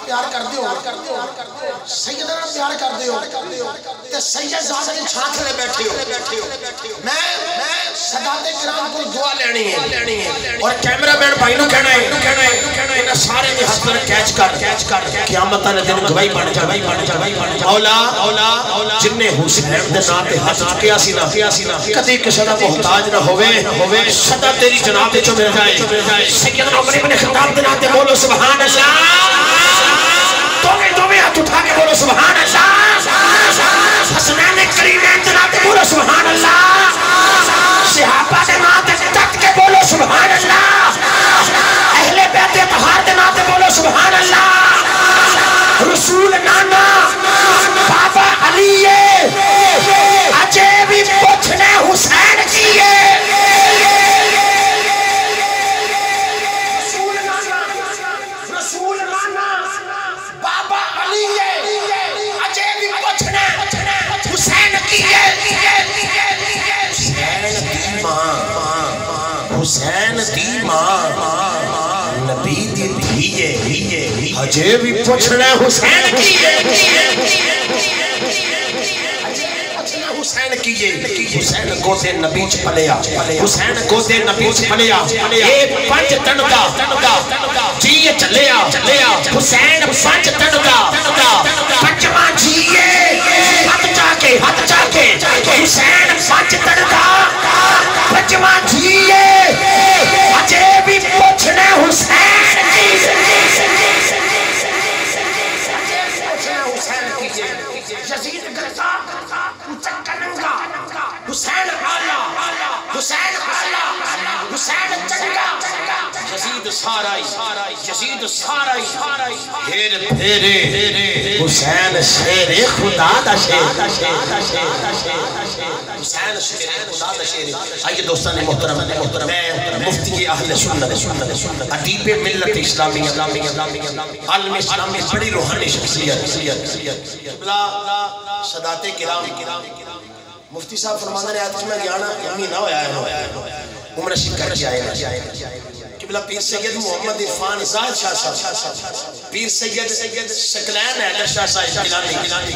پیار کر دیو سیدنا پیار کر دیو تے سید زادہ کی چھانک لے بیٹھے ہو میں سادات کرام کو دعا لینی ہے اور کیمرہ مین بھائی نو کہنا ہے انہاں سارے دی حسن کیچ کر قیامت والے دن گواہی بن جا مولا جن نے حسین دے نام تے ہاتھ چکیا سی نا کدی کسے دا محتاج نہ ہوے سدا تیری جناب تے چ مل جائے سیدنا عمر بن خطاب دے نام تے بولو سبحان اللہ تمہیں ہاتھ اٹھا کے بولو سبحان اللہ حسنین کریمین دے نام تے بولو سبحان اللہ صحابہ دے نام تے ڈٹ کے بولو سبحان اللہ اہل بیت اطہار دے نام تے بولو سبحان اللہ رسول نانا بابا علی اجے بھی پوچھنے حسین کیے رسول نانا بابا علی اجے بھی پوچھنے حسین کیے حسین دی ماں نبی دی دھیے اجے بھی پوچھنے حسین کیے حسین کیے حسین گودے نبی چ پلیا حسین گودے نبی چ پلیا اے پنج تن دا جی چلیا حسین پنج تن دا پنجواں جیے ہاتھ چا کے حسین پنج تن دا پنجواں جیے اجے بھی پوچھنے حسین یزید گرزا چکنگا حسین آلہ حسین چنگا یزید سارائی پھر پھیرے حسین شیر خدا دا شیر حسین شیر خدا دا شیر آئیے دوستان محترم میں مفتی اہل سنت ادیب ملت اسلامی عالم اسلامی بڑی روحانی شخصیت سادات کرام مفتی صاحب فرمانا نے آتش میں گیانا مہینہ ہویا ہے عمر رشید کر کے آئے قبلہ پیر سید محمد عرفان زاہد شاہ صاحب پیر سید شکلین حیدر شاہ صاحب گیلانی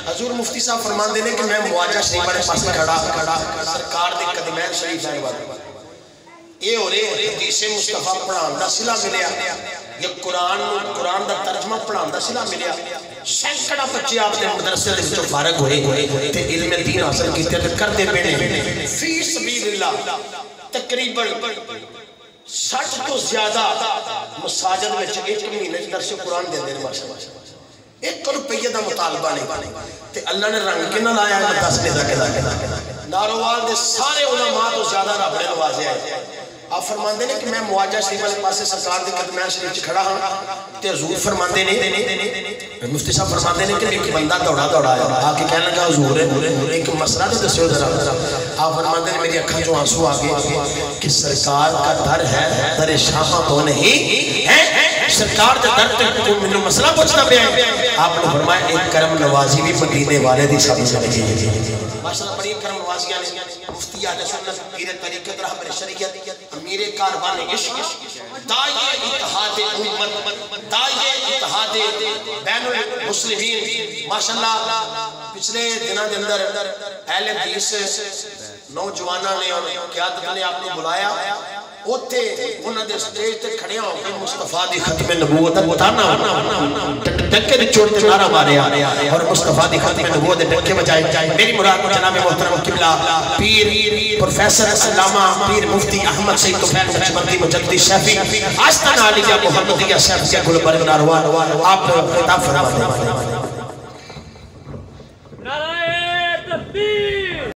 حضور مفتی صاحب فرمان دینے کہ میں مواجہ شریف والے پاس میں کھڑا سرکار دے قدمین شریف جانے والا اے ہو رہے حدیث مصطفیٰ پڑھان دا صلح ملیا یا قرآن دا ترجمہ پڑھان دا صلح ملیا سینکڑا بچے آپ نے مدرسے دے جو فارغ ہوئے تے علم دین حاصل کیتے تے کردے پینے فی سبیل اللہ تقریباً 60 تو زیادہ مساجد میں ایک مہینے درس قرآن دے دے ماشاءاللہ 1 روپیہ دا مطالبہ نہیں تے اللہ نے رنگ کے نہ لایا ہے 10 نظر کے ناروال دے سارے علماء تو زیادہ رب نے نوازے ہیں آپ فرمان دینے کہ میں مواجہ شریف والے پاس سے سرکار دے قدمین شریف چھ کھڑا ہوں تے حضور فرمان دینے مفتی صاحب فرمان دینے کہ ایک بندہ دوڑا آیا آکے کہنے لگا حضور ایک مسئلہ دے دسیو ذرا آپ فرمان دینے میری اکھاں جو آنسو آگے کہ سرکار کا در ہے در شاہاں تو نہیں سرکار دے در تک کوئی منو مسئلہ پوچھنا پہ آئے آپ نے فرمایا ایک کرم نوازی بھی مدینے والے دی سب سمجھے ماشاءاللہ بڑی کرم نوازیاں مفتی اہل سنت پیر طریقت رہبر شریعت امیر کاروان عشق داعیہ اتحاد امت داعیہ اتحاد بین المسلمین ماشاءاللہ پچھلے دنوں کے اندر اہل حدیث نوجوانوں نے اور قیادت نے آپ کو بلایا اوتے انہاں دے سٹیج تے کھڑے ہو کے مصطفیٰ دی ختم نبوت دا تانا ڈکے دے چوٹ تے نعرہ ماریا اور مصطفیٰ دی ختم نبوت دے ڈکے بجائے میری مراد جناب محترم قبلہ پیر پروفیسر علامہ پیر مفتی احمد سید طفیل نقشبندی مجددی شیخی آستان عالیہ محمدیہ شیخ گلبرگ ناروان آپ خطاب فرما دیں نعرہ تکبیر